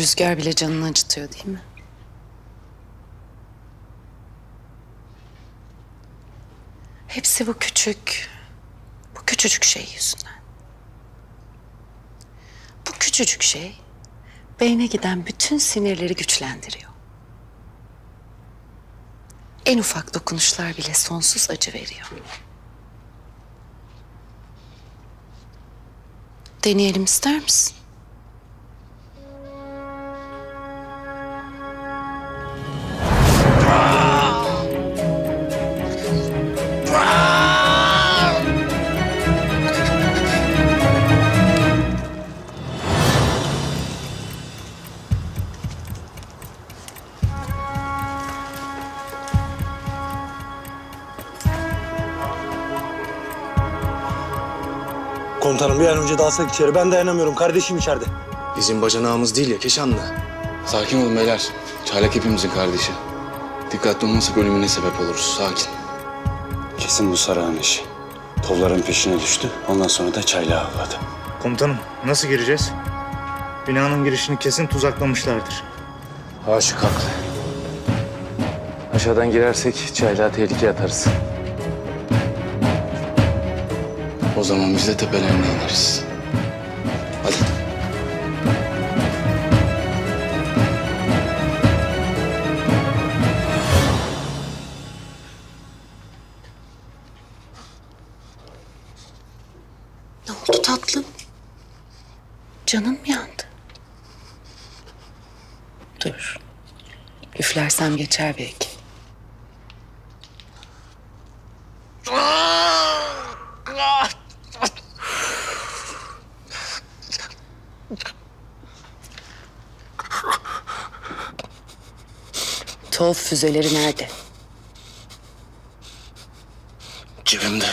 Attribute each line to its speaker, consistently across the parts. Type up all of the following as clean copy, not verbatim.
Speaker 1: Rüzgar bile canını acıtıyor değil mi? Hepsi bu küçücük şey yüzünden. Bu küçücük şey beyne giden bütün sinirleri güçlendiriyor. En ufak dokunuşlar bile sonsuz acı veriyor. Deneyelim ister misin?
Speaker 2: Komutanım bir an önce dalsak içeri. Ben dayanamıyorum. Kardeşim içeride.
Speaker 3: Bizim bacanağımız değil ya Keşanlı.
Speaker 4: Sakin olun beyler. Çaylak hepimizin kardeşi. Dikkatli olmasak ölümüne sebep oluruz. Sakin.
Speaker 5: Kesin bu Sarıhan işi. Tovların peşine düştü. Ondan sonra da çaylağı avladı.
Speaker 6: Komutanım nasıl gireceğiz? Binanın girişini kesin tuzaklamışlardır.
Speaker 4: Aşık haklı. Aşağıdan girersek çaylağı tehlikeye atarız. O zaman biz de tepelerine ineriz. Hadi.
Speaker 1: Ne oldu tatlım? Canın mı yandı? Dur. Üflersem geçer belki. Tov füzeleri nerede?
Speaker 3: Cebimde.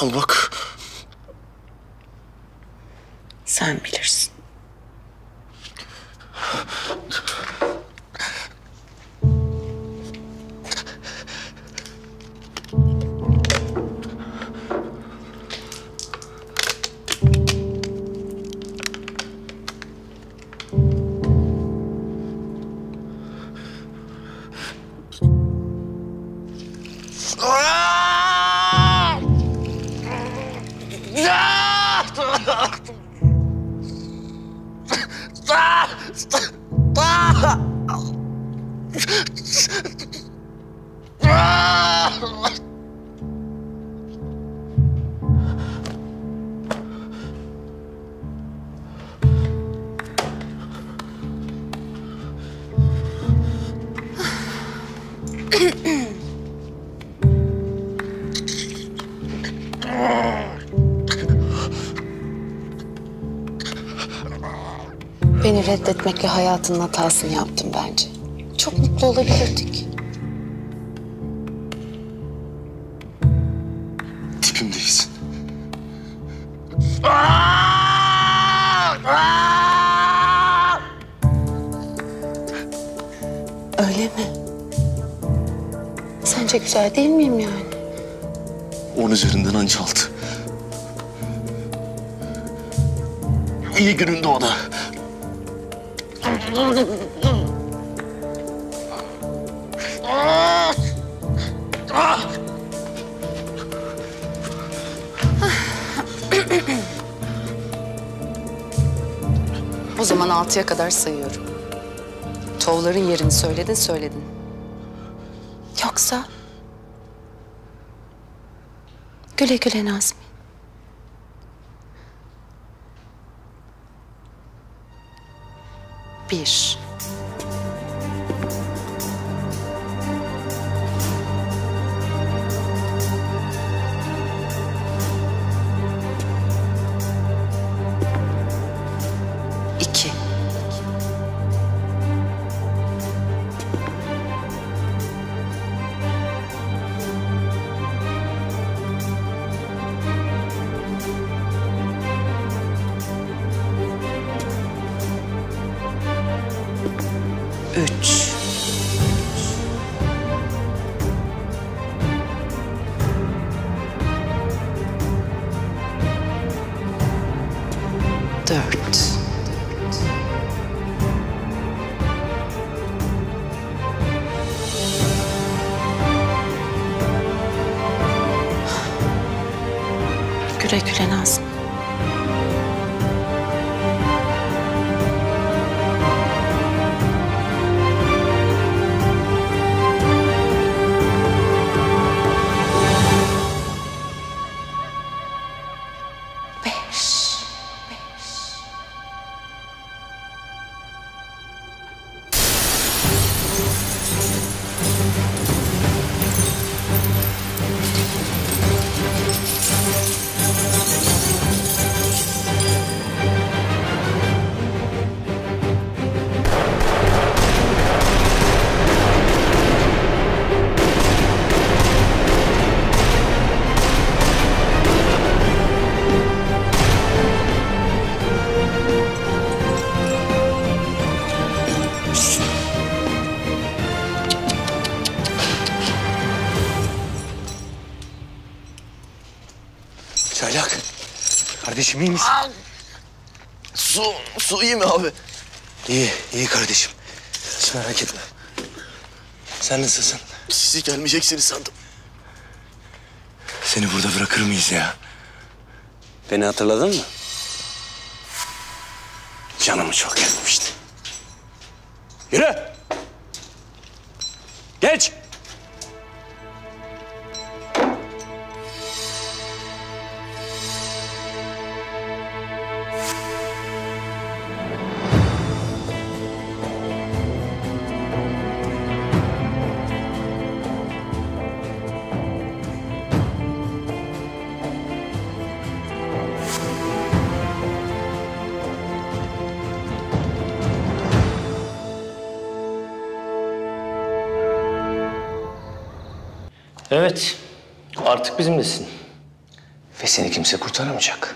Speaker 3: Al bak.
Speaker 1: Sen bilirsin. Beni reddetmekle hayatının hatasını yaptım bence. Çok mutlu olabilirdik.
Speaker 3: Tipimdeyiz.
Speaker 1: Öyle mi? Sence güzel değil miyim yani?
Speaker 3: 10 üzerinden anca 6. İyi gününde o da.
Speaker 1: O zaman 6'ya kadar sayıyorum. Tovların yerini söyledin. Yoksa... Güle güle Nazmi. 1. 2. 3. Güle güle Nazım.
Speaker 2: Çaylak. Kardeşim iyi misin?
Speaker 3: Su iyi mi abi?
Speaker 2: İyi kardeşim. Hiç merak etme. Sen nasılsın?
Speaker 3: Siz gelmeyeceksiniz sandım.
Speaker 2: Seni burada bırakır mıyız ya? Beni hatırladın mı? Canımı çok yakmıştı. Yürü! Geç!
Speaker 7: Evet, artık bizimlesin. Ve seni kimse kurtaramayacak.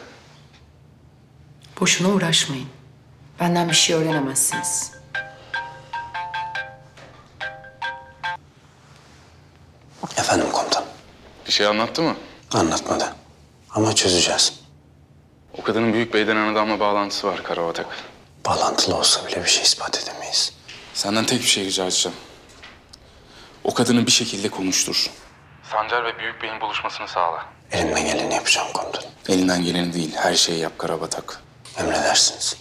Speaker 8: Boşuna uğraşmayın. Benden bir şey öğrenemezsiniz.
Speaker 5: Efendim komutan.
Speaker 4: Bir şey anlattı mı?
Speaker 5: Anlatmadı. Ama çözeceğiz.
Speaker 4: O kadının Büyük Bey denen adamla bağlantısı var Karabatak.
Speaker 5: Bağlantılı olsa bile bir şey ispat edemeyiz.
Speaker 4: Senden tek bir şey rica edeceğim. O kadını bir şekilde konuştur. Sancar ve Büyük Bey'in buluşmasını sağla.
Speaker 5: Elimden geleni yapacağım komutanım.
Speaker 4: Elinden geleni değil, her şeyi yap Karabatak.
Speaker 5: Emredersiniz.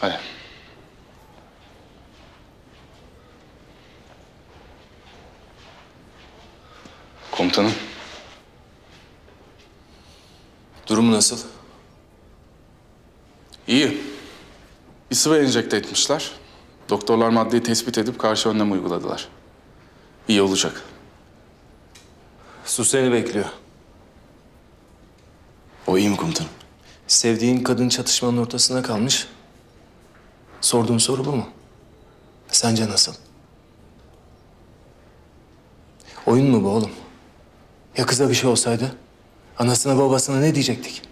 Speaker 4: Hadi. Komutanım.
Speaker 9: Durumu nasıl?
Speaker 4: İyi. Bir sıvı enjekte etmişler. Doktorlar maddeyi tespit edip karşı önlem uyguladılar. İyi olacak.
Speaker 9: Su seni bekliyor.
Speaker 2: O iyi mi komutanım?
Speaker 9: Sevdiğin kadın çatışmanın ortasına kalmış. Sorduğun soru bu mu? Sence nasıl? Oyun mu bu oğlum? Ya kıza bir şey olsaydı? Anasına babasına ne diyecektik?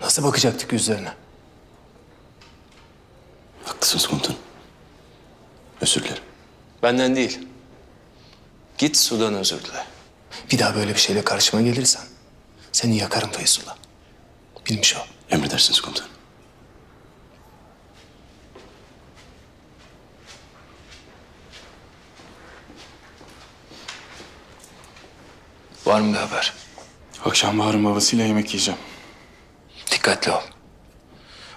Speaker 9: Nasıl bakacaktık yüzlerine?
Speaker 2: Haklısınız komutanım. Özür dilerim.
Speaker 9: Benden değil. Git Sudan özür dile. Bir daha böyle bir şeyle karşıma gelirsen seni yakarım Feyzullah. Bilmiş ol.
Speaker 2: Emredersiniz komutanım.
Speaker 9: Var mı bir haber?
Speaker 4: Akşam Bahar'ın babasıyla yemek yiyeceğim.
Speaker 9: Dikkatli ol.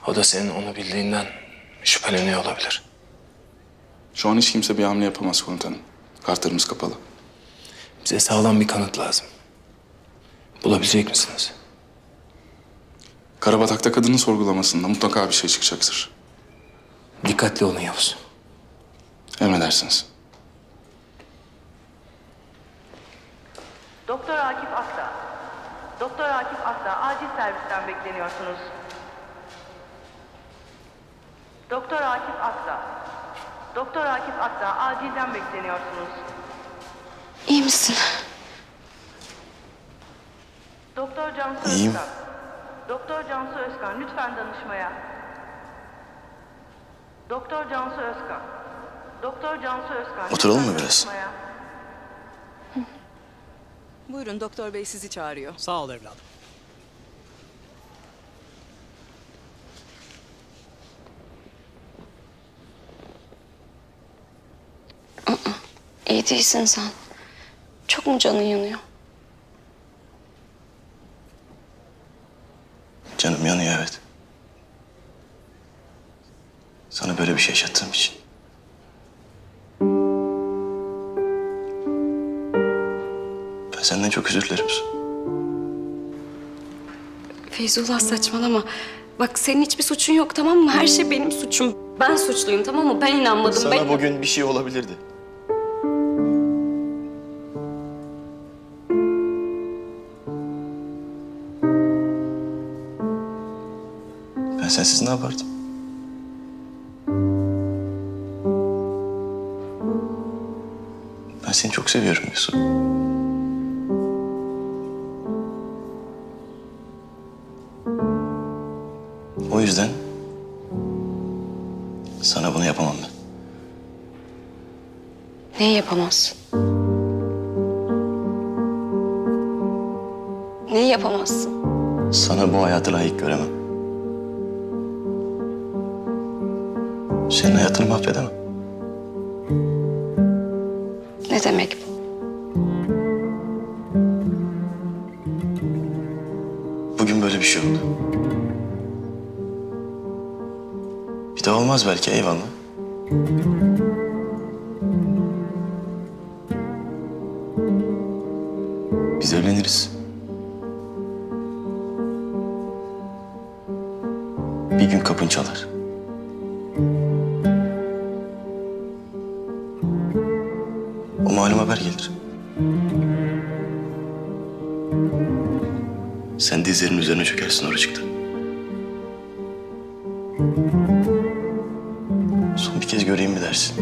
Speaker 9: O da senin onu bildiğinden şüpheleniyor olabilir.
Speaker 4: Şu an hiç kimse bir hamle yapamaz komutanım. Kartlarımız kapalı.
Speaker 9: Bize sağlam bir kanıt lazım. Bulabilecek misiniz?
Speaker 4: Karabatak'ta kadının sorgulamasında mutlaka bir şey çıkacaktır.
Speaker 9: Dikkatli olun Yavuz.
Speaker 4: Emredersiniz.
Speaker 10: Doktor Akif Akta. Doktor Akif Akta, acil servisten bekleniyorsunuz. Doktor Akif Akta. Doktor Akif Akta, acilden bekleniyorsunuz.
Speaker 1: İyi misin?
Speaker 10: Doktor Cansu
Speaker 2: İyiyim.
Speaker 10: Özkan. Doktor Cansu Özkan, lütfen danışmaya. Doktor Cansu Özkan. Doktor Cansu Özkan.
Speaker 2: Oturalım
Speaker 10: lütfen
Speaker 2: mı biraz?
Speaker 10: danışmaya.
Speaker 8: Buyurun doktor bey sizi çağırıyor.
Speaker 11: Sağ ol evladım.
Speaker 1: İyi değilsin sen. Çok mu canın yanıyor?
Speaker 2: şey yaşattığım için. Ben senden çok özür dilerim Su.
Speaker 1: Feyzullah saçmalama. Bak senin hiçbir suçun yok tamam mı? Her şey benim suçum. Ben suçluyum tamam mı? Ben inanmadım.
Speaker 3: Sana bugün bir şey olabilirdi.
Speaker 2: Ben sensiz ne yapardım? Ben seni çok seviyorum Yusuf. O yüzden sana bunu yapamam ben.
Speaker 1: Neyi yapamazsın? Neyi yapamazsın?
Speaker 2: Sana bu hayatı layık göremem. Senin hayatını mahvedemem.
Speaker 1: Ne demek bu?
Speaker 2: Bugün böyle bir şey oldu. Bir daha olmaz belki, eyvallah. Biz evleniriz. Bir gün kapın çalar. O malum haber gelir. Sen dizlerinin üzerine çökersin oracıkta. Son bir kez göreyim mi dersin?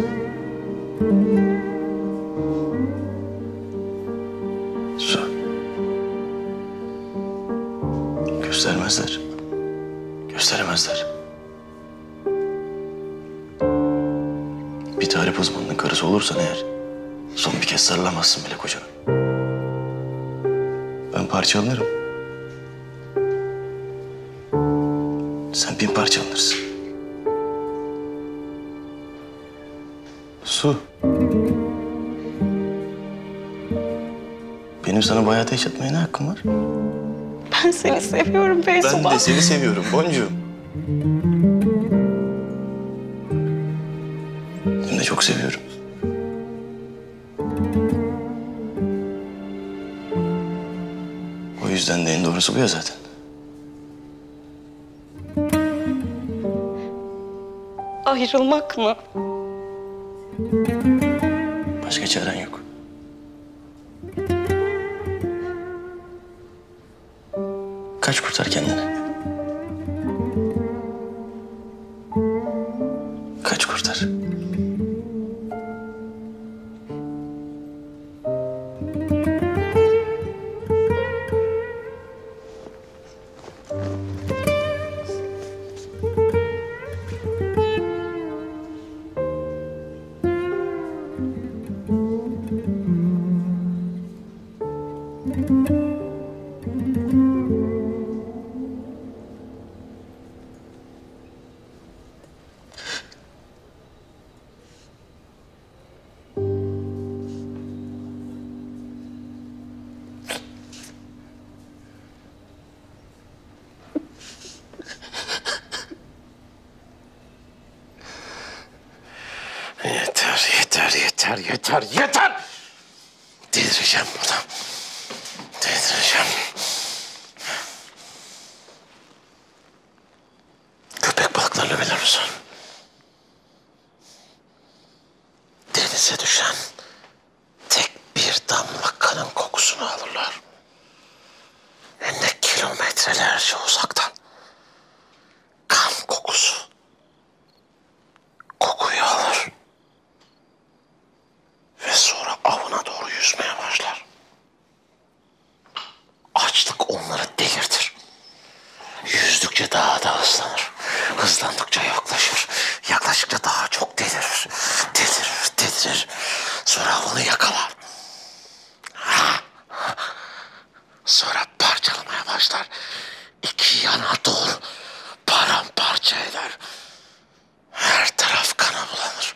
Speaker 2: Su. Göstermezler. Gösteremezler. Bir tarif uzmanının karısı olursan eğer son bir kez sarılamazsın bile kocana. Ben parçalanırım. Sen bin parçalanırsın. Su. Benim sana bu hayatı yaşatmaya ne hakkım var?
Speaker 1: Ben seni seviyorum Feyzullah.
Speaker 2: Ben de seni seviyorum boncuğum. Hem de çok seviyorum. O yüzden de en doğrusu bu ya zaten.
Speaker 1: Ayrılmak mı?
Speaker 2: Başka çaren yok. Kaç kurtar kendini. Kaç kurtar.
Speaker 3: Yeter! Delireceğim burada. Delireceğim. Köpek balıklarını bilir misin? Denize düşen tek bir damla kanın kokusunu alırlar. Hem de kilometrelerce uzaktan. Kan kokusu. Kokuyu alır. Ve sonra avına doğru yüzmeye başlar. Açlık onları delirtir. Yüzdükçe daha da hızlanır. Hızlandıkça yaklaşır. Yaklaştıkça daha çok delirir. Delirir. Sonra avını yakalar. Sonra parçalamaya başlar. İki yana doğru paramparça eder. Her taraf kana bulanır.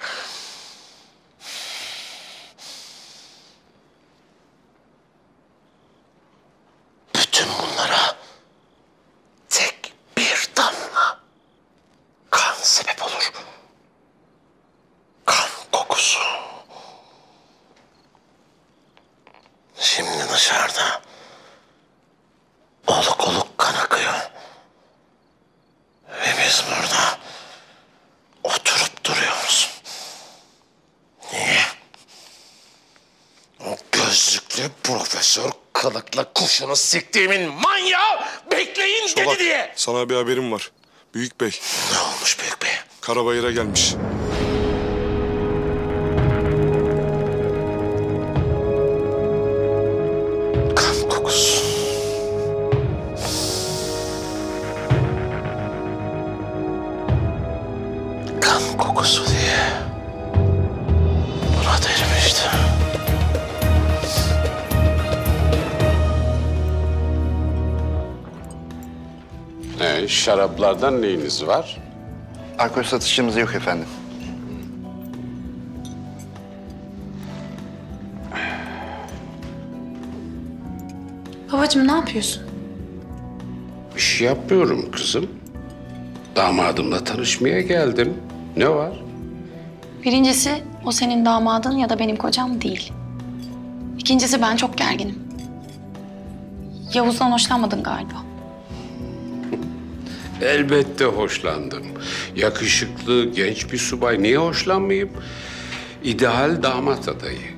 Speaker 3: Bütün bunlara tek bir damla kan sebep olur. dışarıda. Oluk oluk kan akıyor. Ve biz burada oturup duruyoruz. Niye? O gözlüklü profesör kılıkla kuşunu siktiğimin manyağı bekleyin dedi diye.
Speaker 11: Sana bir haberim var. Büyük Bey.
Speaker 3: Ne olmuş Büyük Bey?
Speaker 11: Karabayır'a gelmiş.
Speaker 3: Kan kokusu. Kan kokusu diye. Buna derim işte.
Speaker 12: Şaraplardan neyiniz var?
Speaker 13: Alkol satışımız yok efendim.
Speaker 14: Babacığım ne yapıyorsun?
Speaker 12: Bir şey yapmıyorum kızım. Damadımla tanışmaya geldim. Ne var?
Speaker 14: Birincisi o senin damadın ya da benim kocam değil. İkincisi ben çok gerginim. Yavuz'dan hoşlanmadın galiba.
Speaker 12: Elbette hoşlandım. Yakışıklı, genç bir subay. Niye hoşlanmayayım? İdeal damat adayı.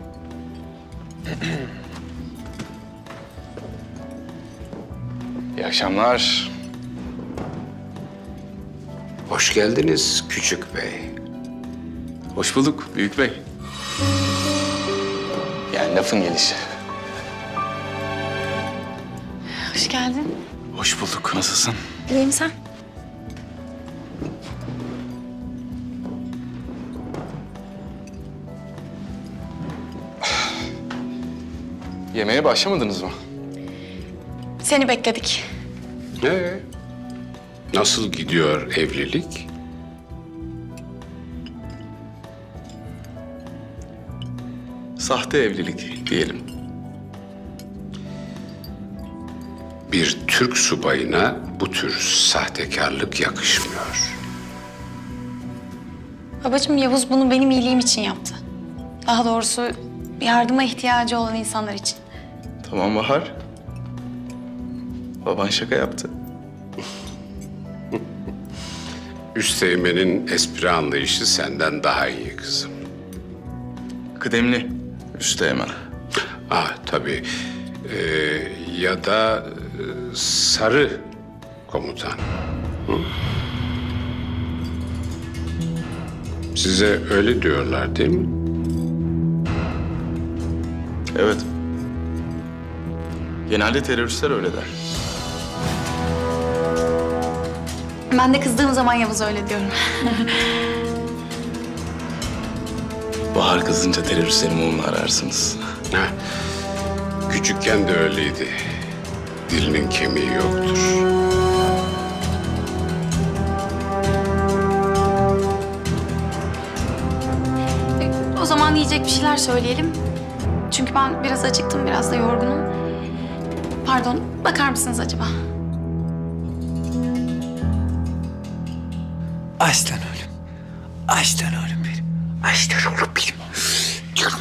Speaker 4: İyi akşamlar.
Speaker 12: Hoş geldiniz küçük bey.
Speaker 4: Hoş bulduk Büyük Bey. Yani lafın gelişi.
Speaker 14: Hoş geldin.
Speaker 4: Hoş bulduk. Nasılsın?
Speaker 14: İyiyim sen?
Speaker 4: Yemeğe başlamadınız mı?
Speaker 14: Seni bekledik.
Speaker 12: Nasıl gidiyor evlilik?
Speaker 4: Sahte evlilik diyelim.
Speaker 12: Bir Türk subayına bu tür sahtekarlık yakışmıyor.
Speaker 14: Babacığım Yavuz bunu benim iyiliğim için yaptı. Daha doğrusu yardıma ihtiyacı olan insanlar için.
Speaker 4: Tamam Bahar. Baban şaka yaptı.
Speaker 12: Üsteğmen'in espri anlayışı senden daha iyi kızım.
Speaker 4: Kıdemli Üsteğmen.
Speaker 12: Tabii. Ya da sarı komutan. Hı? Size öyle diyorlar değil mi?
Speaker 4: Evet. Genelde teröristler öyle der.
Speaker 14: Ben de kızdığım zaman Yavuz öyle diyorum.
Speaker 4: Bahar kızınca teröristlerin mumunu ararsınız.
Speaker 12: Küçükken de öyleydi. Dilinin kemiği yoktur.
Speaker 14: O zaman yiyecek bir şeyler söyleyelim. Çünkü ben biraz acıktım, biraz da yorgunum. Pardon, bakar mısınız acaba?
Speaker 15: Aslan oğlum. Aslan oğlum benim. Aslan oğlum benim. Canım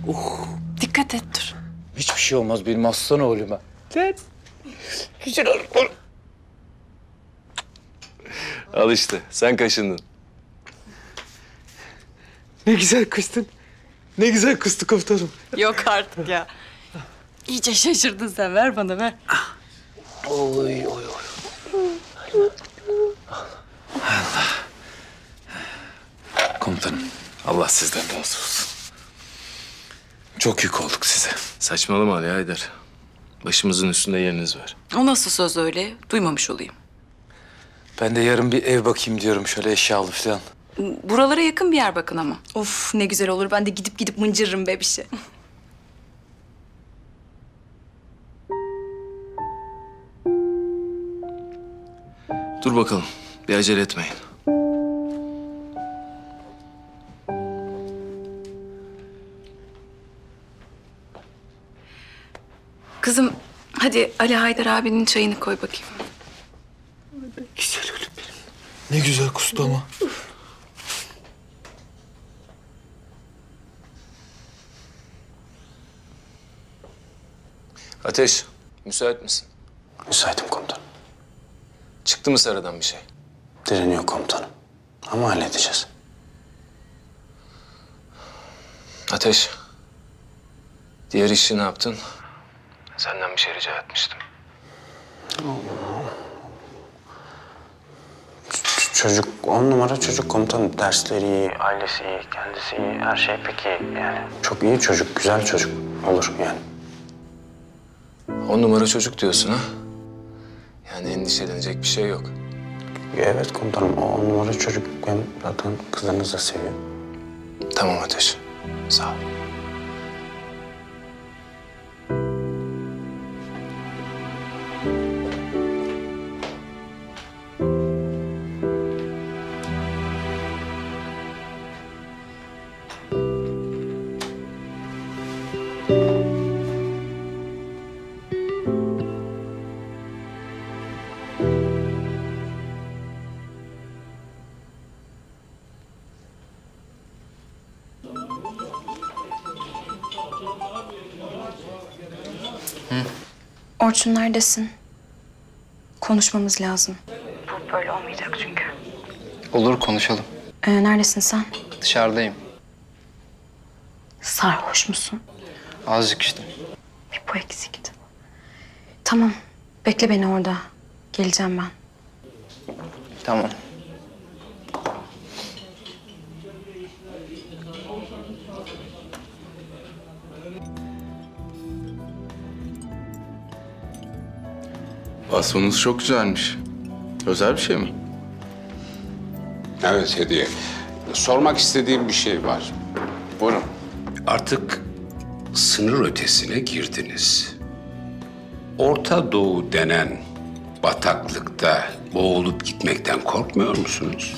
Speaker 15: oğlum.
Speaker 8: Dikkat et dur.
Speaker 15: Hiçbir şey olmaz benim aslan oğluma. Sen güzel oğlum.
Speaker 2: Al işte sen kaşındın.
Speaker 15: Ne güzel kıstın. Ne güzel kıstı komutanım.
Speaker 8: Yok artık ya. İyice şaşırdın sen. Ver bana ver.
Speaker 15: Oy oy oy. Allah. Komutanım Allah sizden razı olsun. Çok yük olduk size.
Speaker 2: Saçmalama Ali Haydar. Başımızın üstünde yeriniz var.
Speaker 8: O nasıl söz öyle? Duymamış olayım.
Speaker 15: Ben de yarın bir ev bakayım diyorum şöyle eşyalı falan.
Speaker 8: Buralara yakın bir yer bakın ama. Of ne güzel olur. Ben de gidip mıncırırım bebişi.
Speaker 2: Dur bakalım. Bir acele etmeyin.
Speaker 8: Kızım hadi Ali Haydar abinin çayını koy bakayım.
Speaker 15: Güzel oğlum benim. Ne güzel kustu ama.
Speaker 9: Ateş, müsait misin?
Speaker 5: Müsaitim komutanım.
Speaker 9: Çıktı mı Sara'dan bir şey?
Speaker 5: Direniyor komutanım. Ama halledeceğiz.
Speaker 9: Ateş, diğer işi ne yaptın? Senden bir şey rica etmiştim.
Speaker 5: Çocuk 10 numara çocuk komutanım. Dersleri iyi, ailesi iyi, kendisi iyi. Her şey pek iyi yani. Çok iyi çocuk, güzel çocuk. Olur yani.
Speaker 9: 10 numara çocuk diyorsun ha? Yani endişelenecek bir şey yok.
Speaker 5: Evet komutanım, o 10 numara çocuk. Hem zaten kızlarınızı da seviyor.
Speaker 9: Tamam Ateş, sağ ol.
Speaker 1: Orçun neredesin? Konuşmamız lazım.
Speaker 10: Bu böyle olmayacak çünkü.
Speaker 7: Olur, konuşalım.
Speaker 1: Neredesin sen?
Speaker 7: Dışarıdayım.
Speaker 1: Sarhoş musun?
Speaker 7: Azıcık işte.
Speaker 1: Bir bu eksikti. Tamam. Bekle beni orada. Geleceğim ben.
Speaker 7: Tamam.
Speaker 4: Bastonunuz çok güzelmiş. Özel bir şey mi?
Speaker 12: Evet, hediye. Sormak istediğim bir şey var.
Speaker 4: Buyurun.
Speaker 12: Artık sınır ötesine girdiniz. Orta Doğu denen bataklıkta boğulup gitmekten korkmuyor musunuz?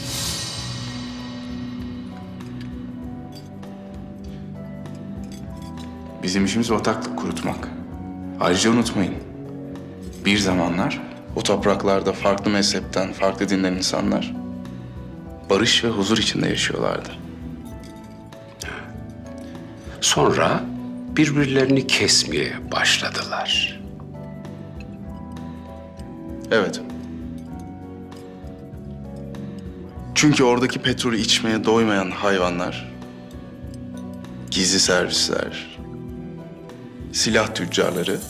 Speaker 4: Bizim işimiz bataklık kurutmak. Ayrıca unutmayın. Bir zamanlar o topraklarda farklı mezhepten, farklı dinden insanlar barış ve huzur içinde yaşıyorlardı.
Speaker 12: Sonra birbirlerini kesmeye başladılar.
Speaker 4: Evet. Çünkü oradaki petrolü içmeye doymayan hayvanlar, gizli servisler, silah tüccarları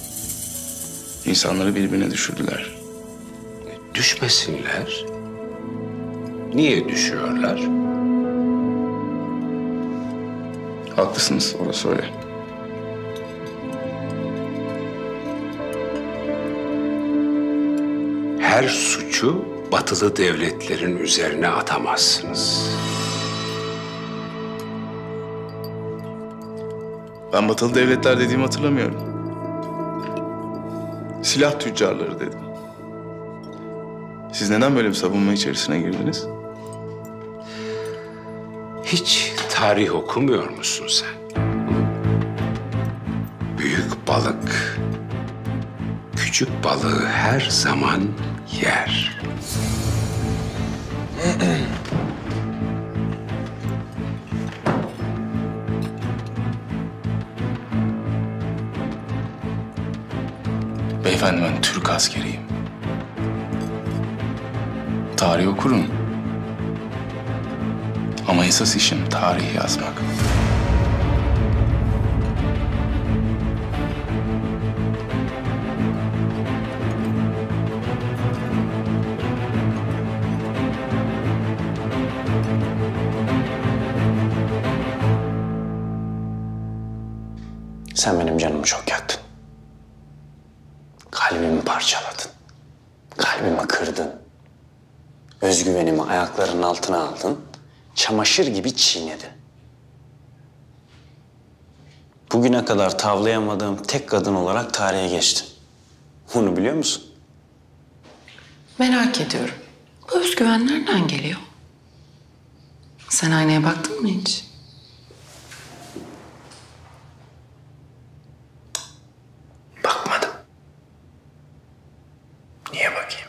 Speaker 4: insanları birbirine düşürdüler.
Speaker 12: Düşmesinler. Niye düşüyorlar?
Speaker 4: Haklısınız, orası öyle.
Speaker 12: Her suçu batılı devletlerin üzerine atamazsınız.
Speaker 4: Ben batılı devletler dediğimi hatırlamıyorum. Silah tüccarları dedim. Siz neden böyle bir savunma içerisine girdiniz?
Speaker 12: Hiç tarih okumuyor musun sen? Büyük balık küçük balığı her zaman yer.
Speaker 4: Beyefendi, ben Türk askeriyim. Tarih okurum. Ama esas işim tarih yazmak.
Speaker 5: Sen benim canımı çok yaktın. Kalbimi parçaladın. Kalbimi kırdın. Özgüvenimi ayaklarının altına aldın. Çamaşır gibi çiğnedin. Bugüne kadar tavlayamadığım tek kadın olarak tarihe geçtin. Bunu biliyor musun?
Speaker 16: Merak ediyorum. Bu özgüven nereden geliyor? Sen aynaya baktın mı hiç?
Speaker 5: Bakmadım. Niye bakayım?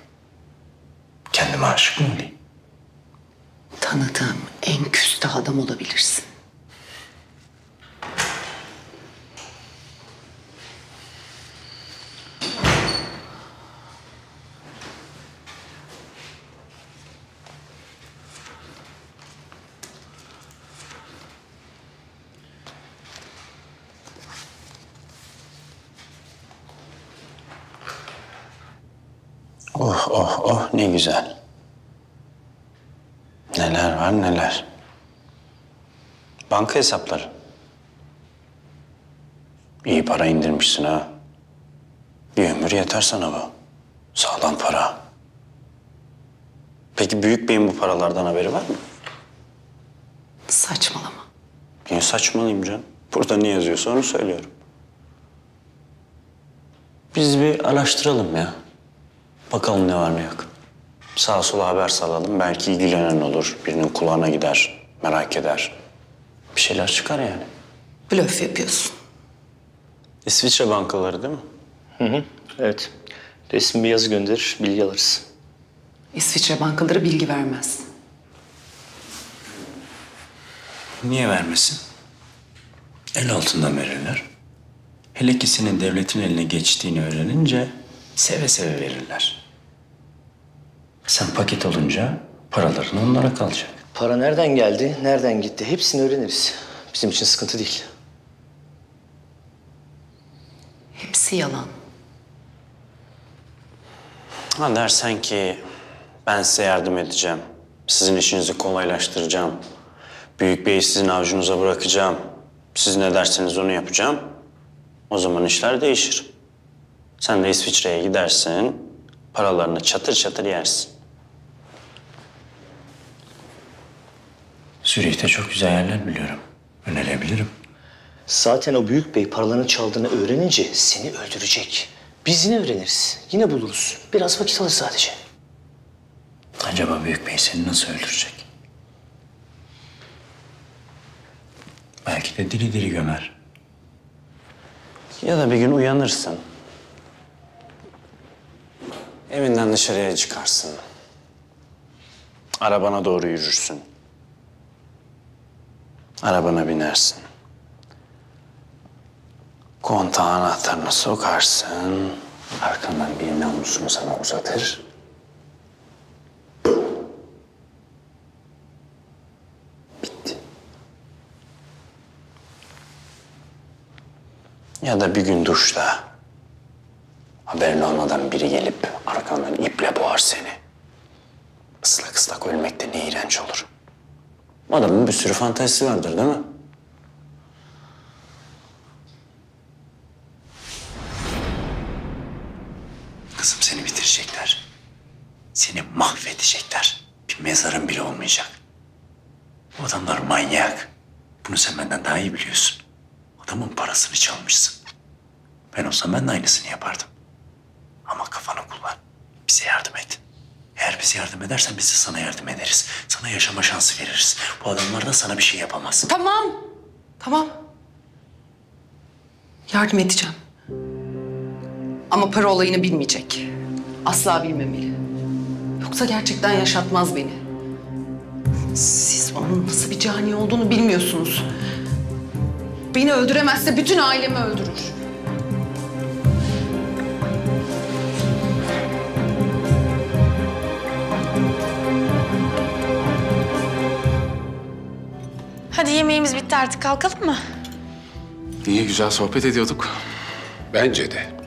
Speaker 5: Kendime aşık mı olayım?
Speaker 16: Tanıdığım en küstah adam olabilirsin.
Speaker 5: Oh oh oh ne güzel. Neler var neler. Banka hesapları. İyi para indirmişsin ha. Bir ömür yeter sana bu. Sağlam para. Peki Büyük Bey'in bu paralardan haberi var mı?
Speaker 16: Saçmalama.
Speaker 5: Niye saçmalayayım canım? Burada ne yazıyorsa onu söylüyorum. Biz bir araştıralım ya. Bakalım ne var ne yok. Sağa sola haber salalım. Belki ilgilenen olur. Birinin kulağına gider. Merak eder. Bir şeyler çıkar yani.
Speaker 16: Blöf yapıyorsun.
Speaker 5: İsviçre bankaları değil mi?
Speaker 7: Hı hı, evet. Resmi bir yazı gönderir, bilgi alırız.
Speaker 16: İsviçre bankaları bilgi vermez.
Speaker 5: Niye vermesin? El altından verirler. Hele ki senin devletin eline geçtiğini öğrenince seve seve verirler. Sen paket olunca paraların onlara kalacak.
Speaker 7: Para nereden geldi, nereden gitti hepsini öğreniriz. Bizim için sıkıntı değil.
Speaker 16: Hepsi yalan.
Speaker 5: Ha dersen ki ben size yardım edeceğim. Sizin işinizi kolaylaştıracağım. Büyük Bey'i sizin avucunuza bırakacağım. Siz ne derseniz onu yapacağım. O zaman işler değişir. Sen de İsviçre'ye gidersin. Paralarını çatır çatır yersin. Zürih'te çok güzel yerler biliyorum. Önerebilirim.
Speaker 7: Zaten o büyük bey paralarını çaldığını öğrenince seni öldürecek. Biz yine öğreniriz. Yine buluruz. Biraz vakit alır sadece.
Speaker 5: Acaba Büyük Bey seni nasıl öldürecek? Belki de diri diri gömer. Ya da bir gün uyanırsın. Evinden dışarıya çıkarsın. Arabana doğru yürürsün. Arabana binersin. Kontağı anahtarına sokarsın. Arkandan bir namlusunu sana uzatır. Bitti. Ya da bir gün duşta haberin olmadan biri gelip arkandan iple boğar seni. Islak ıslak ölmek de ne iğrenç olur. Adamın bir sürü fantezisi vardır değil mi? Kızım seni bitirecekler. Seni mahvedecekler. Bir mezarın bile olmayacak. Bu adamlar manyak. Bunu sen benden daha iyi biliyorsun. Adamın parasını çalmışsın. Ben olsam ben de aynısını yapardım. Ama kafanı kullan. Bize yardım et. Eğer bize yardım edersen biz de sana yardım ederiz. Sana yaşama şansı veririz. Bu adamlar da sana bir şey yapamaz.
Speaker 16: Tamam. Tamam. Yardım edeceğim. Ama para olayını bilmeyecek. Asla bilmemeli. Yoksa gerçekten yaşatmaz beni. Siz onun nasıl bir cani olduğunu bilmiyorsunuz. Beni öldüremezse bütün ailemi öldürür.
Speaker 14: Hadi yemeğimiz bitti artık kalkalım mı?
Speaker 4: İyi güzel sohbet ediyorduk.
Speaker 12: Bence de.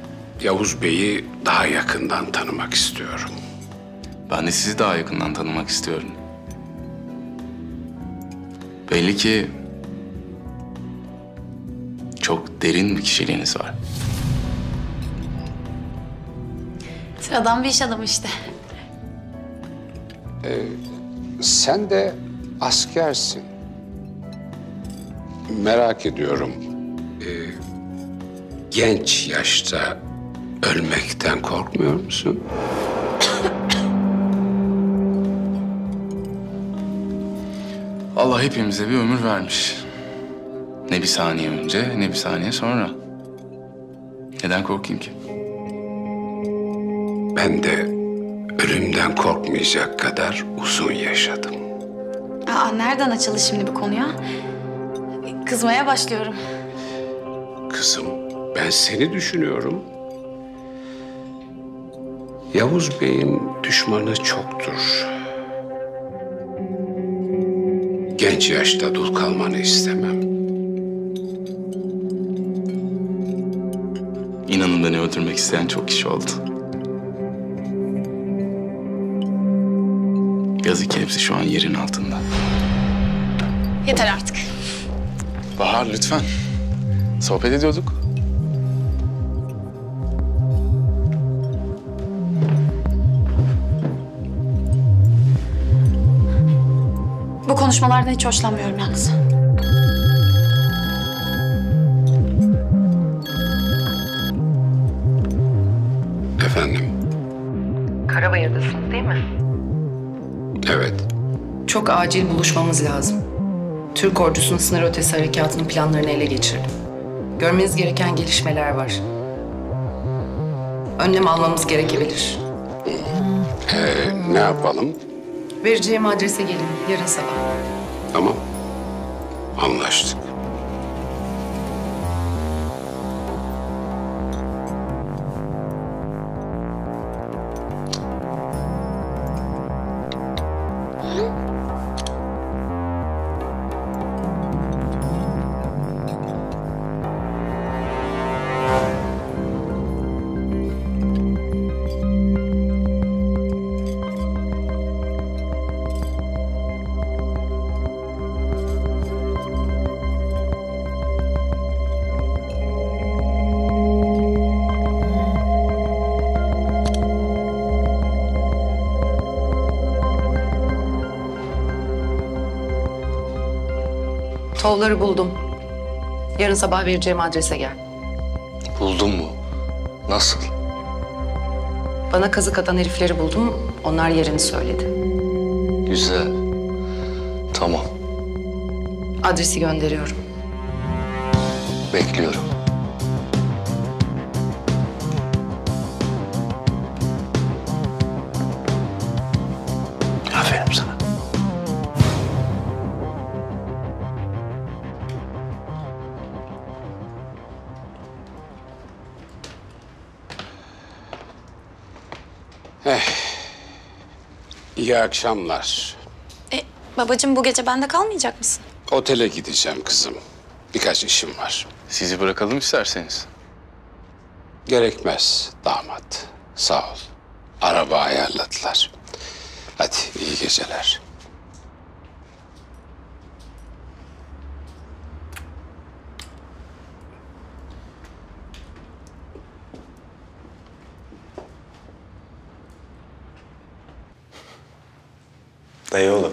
Speaker 12: Yavuz Bey'i daha yakından tanımak istiyorum.
Speaker 4: Ben de sizi daha yakından tanımak istiyorum. Belli ki çok derin bir kişiliğiniz var.
Speaker 14: Sıradan bir iş adamı işte.
Speaker 12: Sen de askersin. Merak ediyorum. Genç yaşta ölmekten korkmuyor musun?
Speaker 4: Allah hepimize bir ömür vermiş. Ne bir saniye önce, ne bir saniye sonra. Neden korkayım ki?
Speaker 12: Ben de ölümden korkmayacak kadar uzun yaşadım.
Speaker 14: Aa, nereden açıldı şimdi bu konuya? Kızmaya başlıyorum.
Speaker 12: Kızım, ben seni düşünüyorum. Yavuz Bey'in düşmanı çoktur. Genç yaşta dul kalmanı istemem.
Speaker 4: İnanın beni öldürmek isteyen çok kişi oldu. Yazık ki hepsi şu an yerin altında.
Speaker 14: Yeter artık.
Speaker 4: Bahar lütfen. Sohbet ediyorduk.
Speaker 14: Bu konuşmalardan hiç hoşlanmıyorum yalnız.
Speaker 12: Efendim?
Speaker 16: Karabayır'dasınız değil mi?
Speaker 12: Evet.
Speaker 16: Çok acil buluşmamız lazım. Türk ordusunun sınır ötesi harekatının planlarını ele geçirdim. Görmeniz gereken gelişmeler var. Önlem almamız gerekebilir.
Speaker 12: Ne yapalım?
Speaker 16: Vereceğim adrese gelin yarın sabah.
Speaker 12: Tamam. Anlaştık.
Speaker 16: Tovları buldum. Yarın sabah vereceğim adrese gel.
Speaker 7: Buldun mu? Nasıl?
Speaker 16: Bana kazık atan herifleri buldum. Onlar yerini söyledi.
Speaker 7: Güzel. Tamam.
Speaker 16: Adresi gönderiyorum.
Speaker 7: Bekliyorum. Aferin sana.
Speaker 12: İyi akşamlar.
Speaker 14: Babacığım bu gece bende kalmayacak mısın?
Speaker 12: Otele gideceğim kızım. Birkaç işim var.
Speaker 4: Sizi bırakalım isterseniz.
Speaker 12: Gerekmez damat. Sağ ol. Araba ayarladılar. Hadi iyi geceler.
Speaker 7: Dayıoğlu,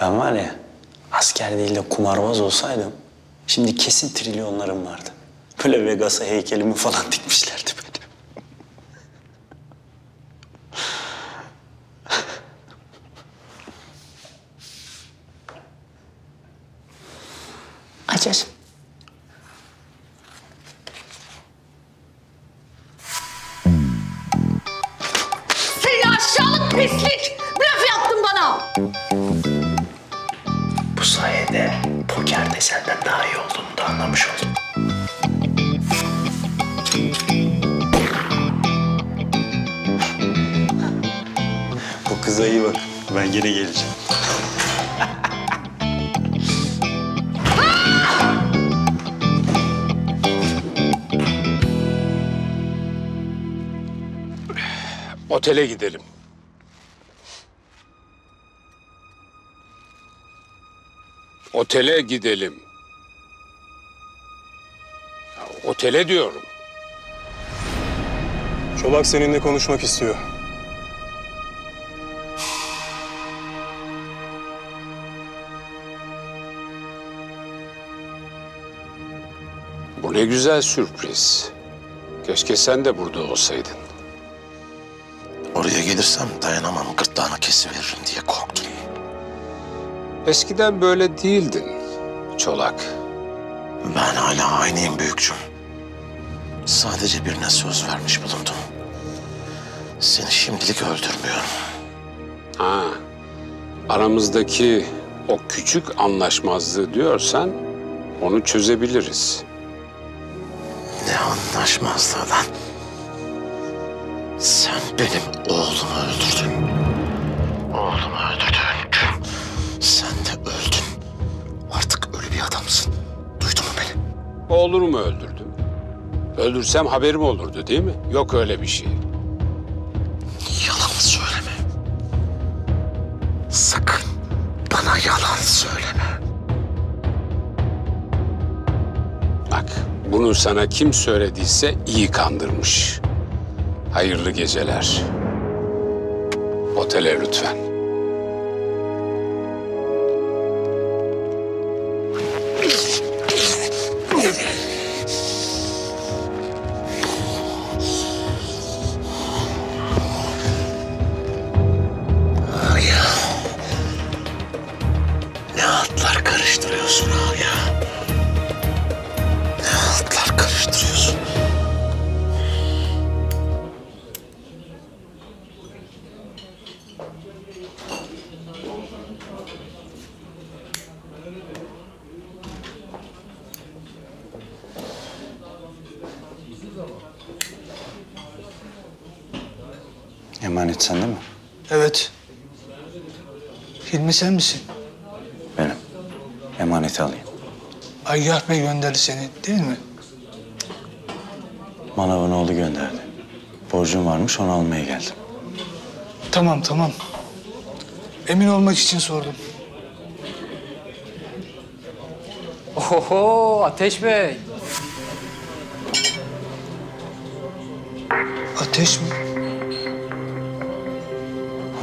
Speaker 7: ben var ya asker değil de kumarbaz olsaydım şimdi kesin trilyonlarım vardı. Böyle Vegas'a heykelimi falan dikmişlerdi benim. Aç aç.
Speaker 16: Seni aşağılık pislik! Blöf yaptın bana!
Speaker 7: Bu sayede pokerde senden daha iyi olduğumu da anlamış oldum. Bu kıza iyi bak. Ben gene geleceğim.
Speaker 12: Otele gidelim. Otele gidelim. Ya, otele diyorum.
Speaker 11: Çolak seninle konuşmak istiyor.
Speaker 12: Bu ne güzel sürpriz. Keşke sen de burada olsaydın.
Speaker 3: Oraya gelirsem dayanamam, gırtlağına kesiveririm diye korktum.
Speaker 12: Eskiden böyle değildin Çolak.
Speaker 3: Ben hala aynıyım büyükçüm. Sadece birine söz vermiş bulundum. Seni şimdilik öldürmüyorum.
Speaker 12: Ha, aramızdaki o küçük anlaşmazlığı diyorsan onu çözebiliriz.
Speaker 3: Ne anlaşmazlığı lan? Sen benim oğlumu öldürdün. Oğlumu öldürdün. Sen de öldün. Artık ölü bir adamsın. Duydun mu beni?
Speaker 12: Oğlunu mu öldürdüm? Öldürsem haberim olurdu değil mi? Yok öyle bir şey.
Speaker 3: Yalan söyleme. sakın bana yalan söyleme.
Speaker 12: Bak, bunu sana kim söylediyse iyi kandırmış. Hayırlı geceler. Otele lütfen.
Speaker 3: Ağaya. Ne altlar karıştırıyorsun ağaya? Ne altlar karıştırıyorsun?
Speaker 7: Emanet sende mi?
Speaker 15: Evet. Hilmi sen misin?
Speaker 7: Benim. Emaneti alayım.
Speaker 15: Aygah Bey gönderdi seni değil mi?
Speaker 7: Manav'ın oğlu gönderdi. Borcum varmış, onu almaya geldim.
Speaker 15: Tamam tamam. Emin olmak için sordum.
Speaker 17: Oho Ateş Bey.
Speaker 15: Ateş mi?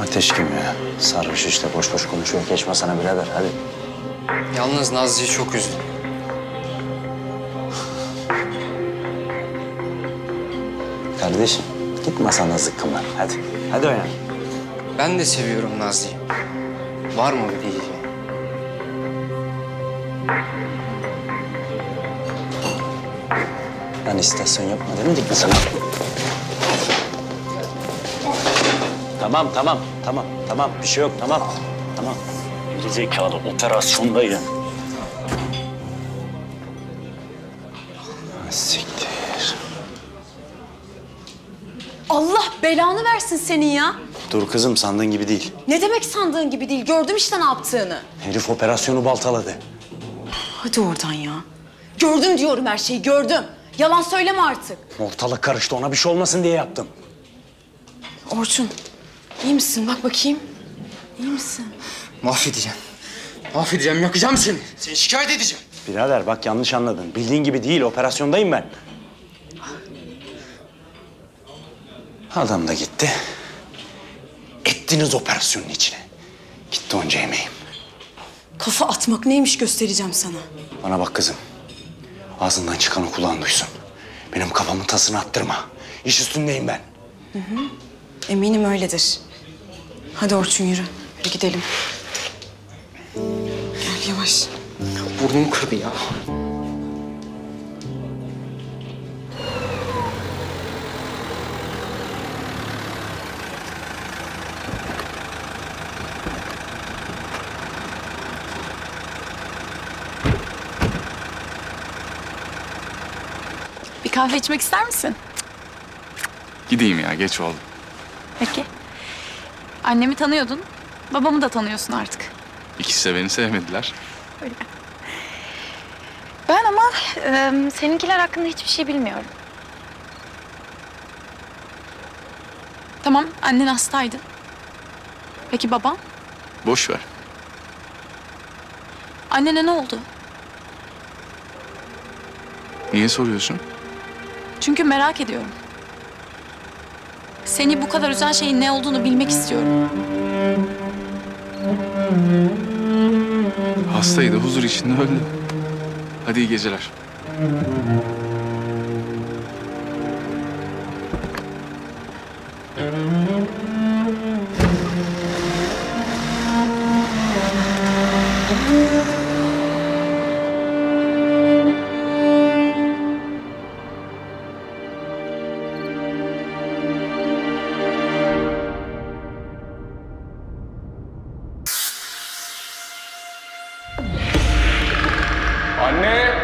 Speaker 7: Ateş kim ya? Sarhoş işte, boş boş konuşuyor. Geç masana birader, hadi.
Speaker 17: Yalnız Nazlı'yı çok üzdüm.
Speaker 7: Kardeşim, git masana zıkkımlan. Hadi. Hadi oyna.
Speaker 17: Ben de seviyorum Nazlı'yı. Var mı bir diyeceğim?
Speaker 7: Lan istasyon yapma demedik mi sana? Tamam. Bir şey yok, tamam. Gerizekalı operasyondayım. Siktir.
Speaker 8: Allah belanı versin senin ya.
Speaker 7: Dur kızım, sandığın gibi değil.
Speaker 8: Ne demek sandığın gibi değil? Gördüm işte ne yaptığını.
Speaker 7: Herif operasyonu baltaladı.
Speaker 8: Hadi oradan ya. Gördüm diyorum her şeyi, gördüm. Yalan söyleme artık.
Speaker 7: Ortalık karıştı, ona bir şey olmasın diye yaptım.
Speaker 8: Orçun, iyi misin? Bak bakayım. İyi misin?
Speaker 17: Mahvedeceğim, yakacağım seni. Seni şikayet edeceğim.
Speaker 7: Birader bak, yanlış anladın. Bildiğin gibi değil, operasyondayım ben. Adam da gitti. Ettiniz operasyonun içine. Gitti onca emeğim.
Speaker 8: Kafa atmak neymiş göstereceğim sana.
Speaker 7: Bana bak kızım. Ağzından çıkanı kulağın duysun. Benim kafamın tasını attırma. İş üstündeyim ben.
Speaker 8: Hı hı. Eminim öyledir. Hadi Orçun yürü. Hadi gidelim. Gel yavaş.
Speaker 17: Burnumu kırdı ya.
Speaker 8: Bir kahve içmek ister misin?
Speaker 4: Gideyim ya, geç oldu.
Speaker 8: Peki. Annemi tanıyordun. Babamı da tanıyorsun artık.
Speaker 4: İkisi de beni sevmediler.
Speaker 14: Öyle. Ben ama seninkiler hakkında hiçbir şey bilmiyorum.
Speaker 8: Tamam, annen hastaydı. Peki babam?
Speaker 4: Boş ver.
Speaker 8: Annene ne oldu?
Speaker 4: Niye soruyorsun?
Speaker 8: Çünkü merak ediyorum. Seni bu kadar üzen şeyin ne olduğunu bilmek istiyorum.
Speaker 4: Hastaydı, huzur içinde öldü. Hadi iyi geceler.
Speaker 18: Anne!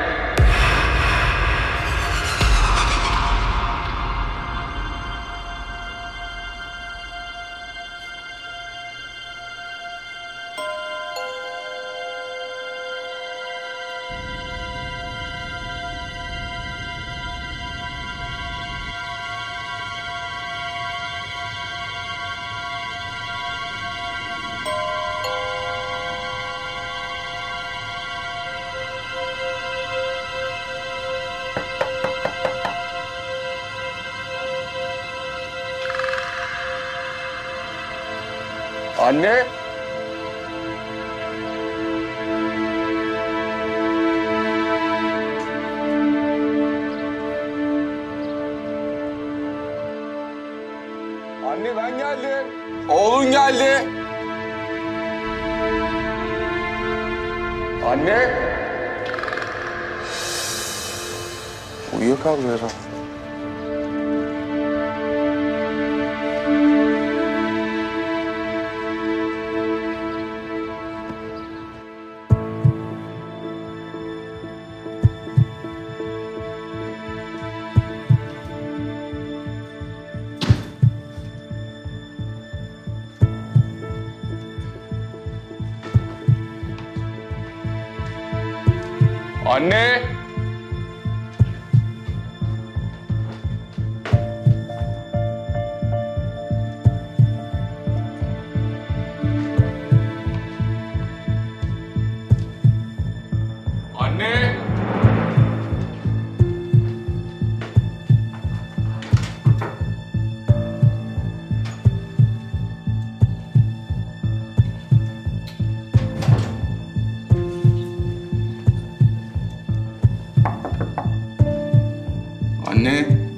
Speaker 4: Anne! Anne ben geldim. Oğlun geldi. Anne! Uyuyakaldı herhalde. Anne! Anne! Anne!